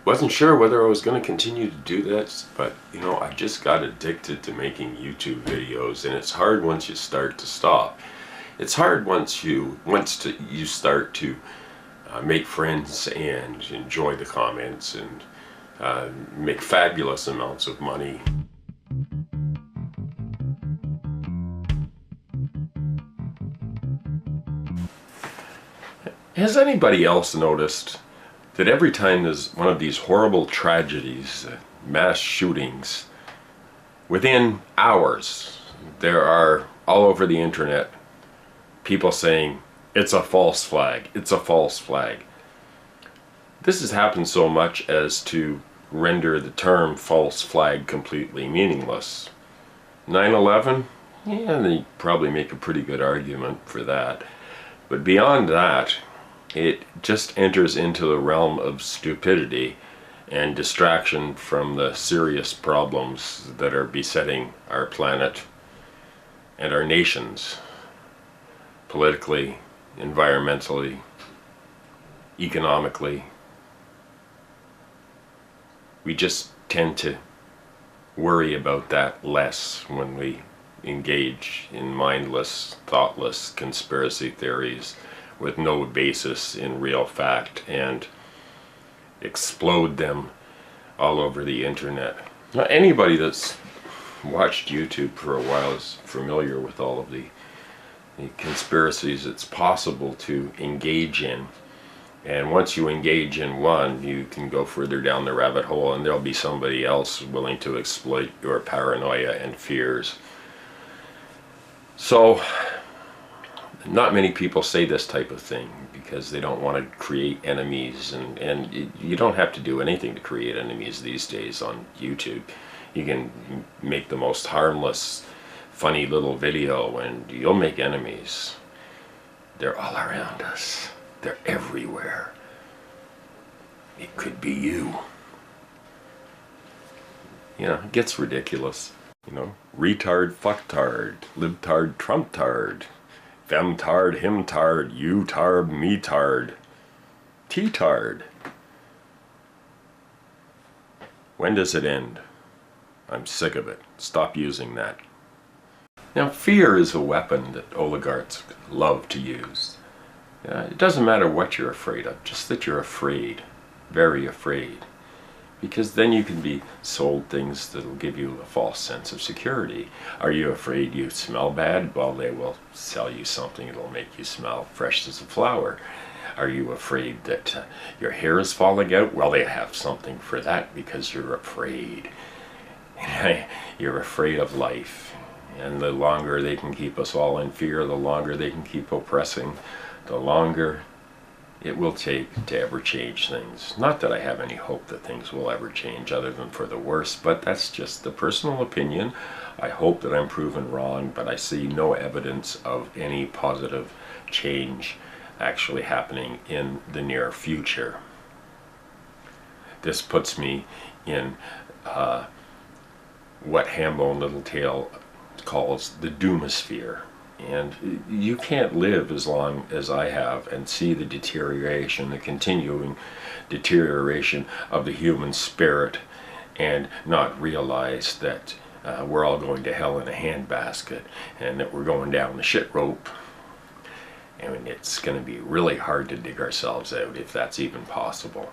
Wasn't sure whether I was going to continue to do this, but you know, I just got addicted to making YouTube videos, and it's hard once you start to stop. It's hard once you start to make friends and enjoy the comments and make fabulous amounts of money. Has anybody else noticed that every time there's one of these horrible tragedies, mass shootings, within hours there are all over the internet people saying it's a false flag, it's a false flag. This has happened so much as to render the term false flag completely meaningless. 9/11? Yeah, they probably make a pretty good argument for that. But beyond that, it just enters into the realm of stupidity and distraction from the serious problems that are besetting our planet and our nations, politically, environmentally, economically. We just tend to worry about that less when we engage in mindless, thoughtless conspiracy theories with no basis in real fact and explode them all over the internet. Now, anybody that's watched YouTube for a while is familiar with all of the conspiracies it's possible to engage in. And once you engage in one, you can go further down the rabbit hole and there'll be somebody else willing to exploit your paranoia and fears. So, not many people say this type of thing because they don't want to create enemies, and you don't have to do anything to create enemies these days on YouTube. You can make the most harmless, funny little video and you'll make enemies. They're all around us. They're everywhere. It could be you. You know, it gets ridiculous. You know, retard, fucktard, libtard, trumptard, femtard, himtard, you-tard, me-tard, T-tard. When does it end? I'm sick of it. Stop using that. Now, fear is a weapon that oligarchs love to use. It doesn't matter what you're afraid of, just that you're afraid, very afraid. Because then you can be sold things that'll give you a false sense of security. Are you afraid you smell bad? Well, they will sell you something that'll make you smell fresh as a flower. Are you afraid that your hair is falling out? Well, they have something for that because you're afraid. You're afraid of life. And the longer they can keep us all in fear, the longer they can keep oppressing, the longer it will take to ever change things. Not that I have any hope that things will ever change other than for the worse, but that's just the personal opinion. I hope that I'm proven wrong, but I see no evidence of any positive change actually happening in the near future. This puts me in what Hambone Littletail calls the doomosphere. And you can't live as long as I have and see the deterioration, the continuing deterioration of the human spirit, and not realize that we're all going to hell in a handbasket and that we're going down the shit rope. And it's going to be really hard to dig ourselves out if that's even possible.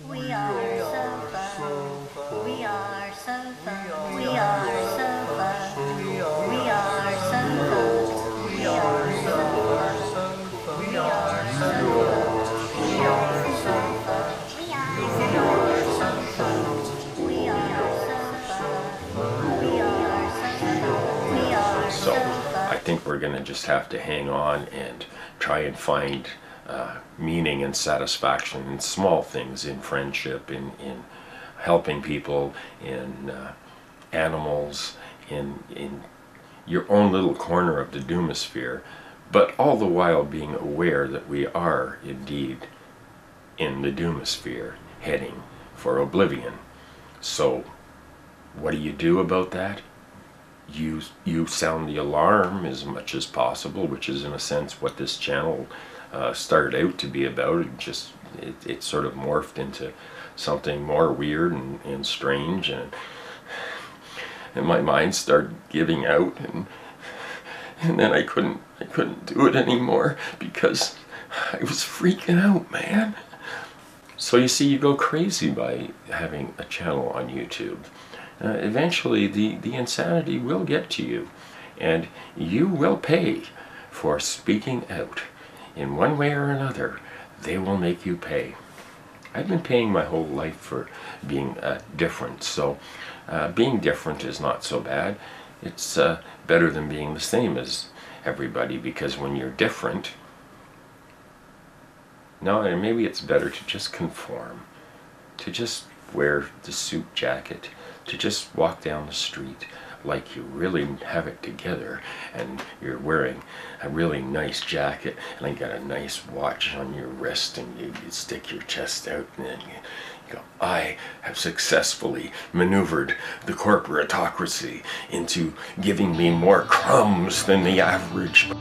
We are so fun. We are so fun. We are so fun. We are so fun. We are so fun. We are so fun. We are so fun. We are so fun. We are so fun. We are so fun. We are so fun. I think we're going to just have to hang on and try and find meaning and satisfaction in small things, in friendship, in helping people, in animals, in your own little corner of the doomosphere, but all the while being aware that we are indeed in the doomosphere, heading for oblivion. So what do you do about that? You sound the alarm as much as possible, which is in a sense what this channel started out to be about. It sort of morphed into something more weird and strange, and my mind started giving out, and then I couldn't do it anymore because I was freaking out, man. So you see, you go crazy by having a channel on YouTube. Eventually the insanity will get to you, and you will pay for speaking out. In one way or another, they will make you pay. I've been paying my whole life for being different, so being different is not so bad. It's better than being the same as everybody, because when you're different, no, maybe it's better to just conform, to just wear the suit jacket, to just walk down the street like you really have it together, and you're wearing a really nice jacket, and you got a nice watch on your wrist, and you stick your chest out, and then you go, I have successfully maneuvered the corporatocracy into giving me more crumbs than the average.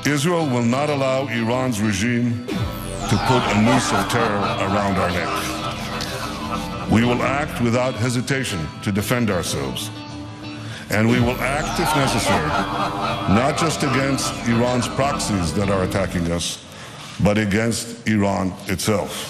Israel will not allow Iran's regime to put a noose of terror around our neck. We will act without hesitation to defend ourselves. And we will act if necessary, not just against Iran's proxies that are attacking us, but against Iran itself.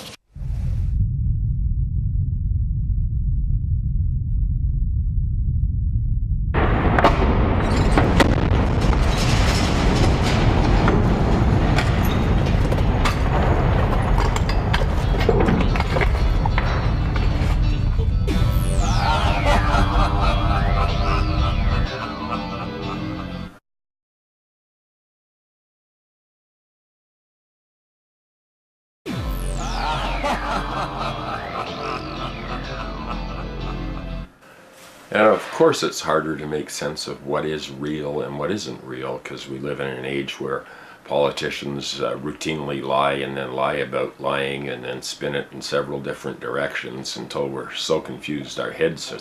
And of course it's harder to make sense of what is real and what isn't real, because we live in an age where politicians routinely lie and then lie about lying and then spin it in several different directions until we're so confused our heads are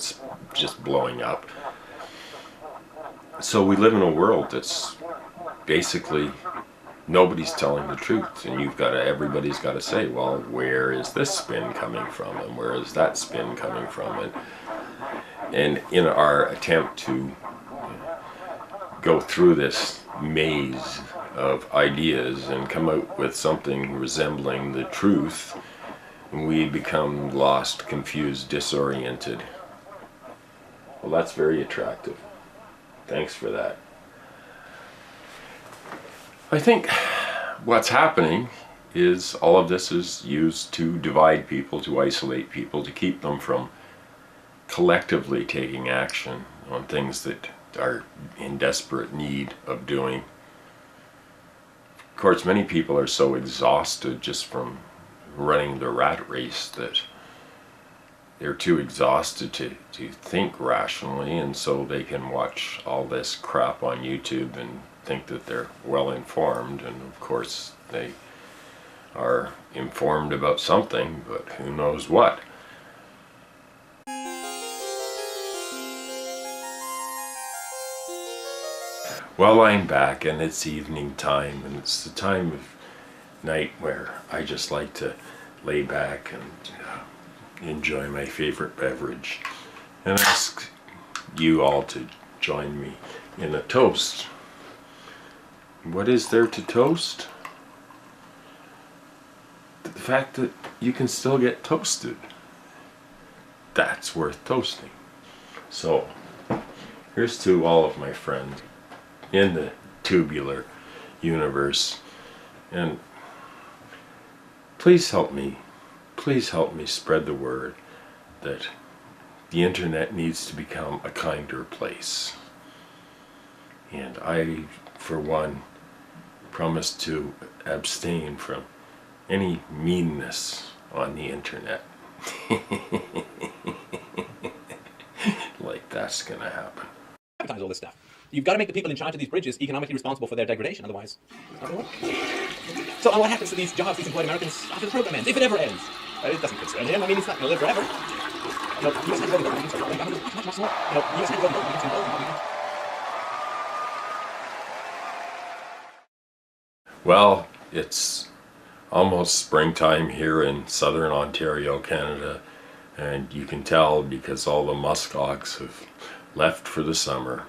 just blowing up. So we live in a world that's basically nobody's telling the truth, and everybody's got to say, well, where is this spin coming from, and where is that spin coming from, and in our attempt to go through this maze of ideas and come out with something resembling the truth, we become lost, confused, disoriented. Well, that's very attractive. Thanks for that. I think what's happening is all of this is used to divide people, to isolate people, to keep them from collectively taking action on things that are in desperate need of doing. Of course, many people are so exhausted just from running the rat race that they're too exhausted to think rationally, and so they can watch all this crap on YouTube and think that they're well informed, and of course they are informed about something, but who knows what. Well, I'm back, and it's evening time, and it's the time of night where I just like to lay back and enjoy my favorite beverage, and ask you all to join me in a toast. What is there to toast? The fact that you can still get toasted. That's worth toasting. So, here's to all of my friends in the tubular universe, and please help me spread the word that the internet needs to become a kinder place. And I, for one, promise to abstain from any meanness on the internet. Like that's gonna happen. All this stuff. You've got to make the people in charge of these bridges economically responsible for their degradation, otherwise it's not going to work. So what happens to these jobs, these employed Americans, after the program ends, if it ever ends? It doesn't concern him. I mean, it's not going to live forever. You know, you just have to go to the government, much more. You know, you just have to go to the government, Well, it's almost springtime here in southern Ontario, Canada, and you can tell because all the muskox have left for the summer.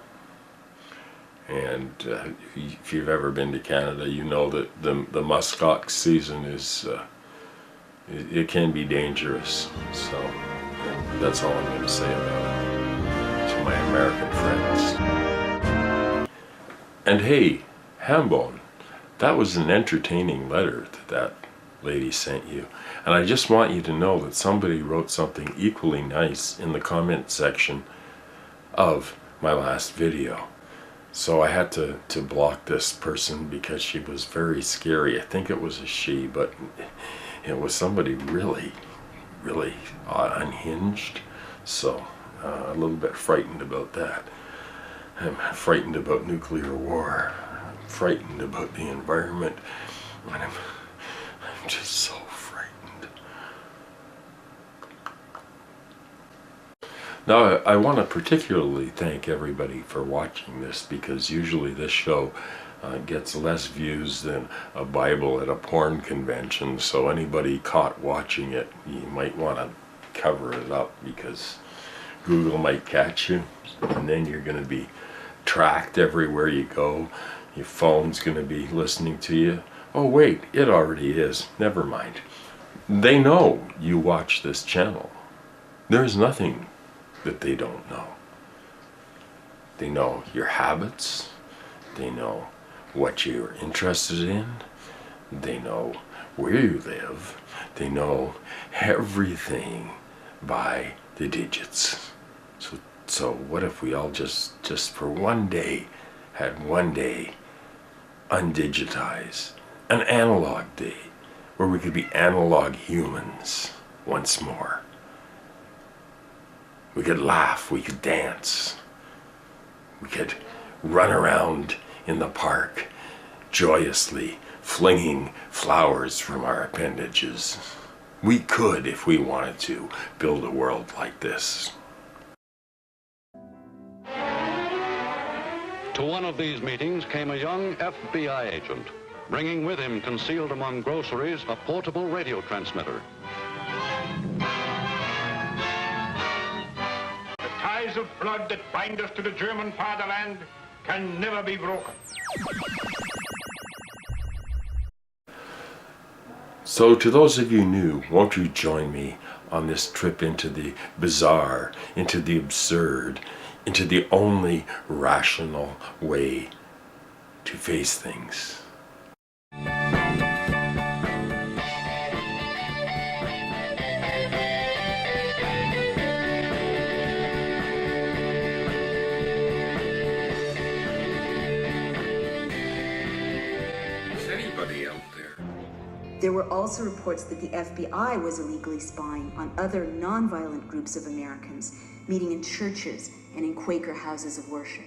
And if you've ever been to Canada, you know that the muskox season is it can be dangerous. So that's all I'm going to say about it to my American friends. And hey, Hambone, that was an entertaining letter that lady sent you. And I just want you to know that somebody wrote something equally nice in the comment section of my last video. So I had to block this person because she was very scary. I think it was a she, but it was somebody really, really unhinged. So a little bit frightened about that. I'm frightened about nuclear war. I'm frightened about the environment. And I'm just so frightened. Now, I want to particularly thank everybody for watching this, because usually this show gets less views than a Bible at a porn convention, so anybody caught watching it, you might want to cover it up, because Google might catch you, and then you're going to be tracked everywhere you go. Your phone's going to be listening to you. Oh wait, it already is. Never mind. They know you watch this channel. There's nothing that they don't know. They know your habits. They know what you're interested in. They know where you live. They know everything by the digits. So what if we all just for one day had one day undigitized, an analog day where we could be analog humans once more. We could laugh, we could dance, we could run around in the park joyously flinging flowers from our appendages. We could, if we wanted to, build a world like this. To one of these meetings came a young FBI agent, bringing with him concealed among groceries a portable radio transmitter. The ties of blood that bind us to the German fatherland can never be broken. So to those of you new, won't you join me on this trip into the bizarre, into the absurd, into the only rational way to face things? Is anybody out there? There were also reports that the FBI was illegally spying on other nonviolent groups of Americans, meeting in churches and in Quaker houses of worship.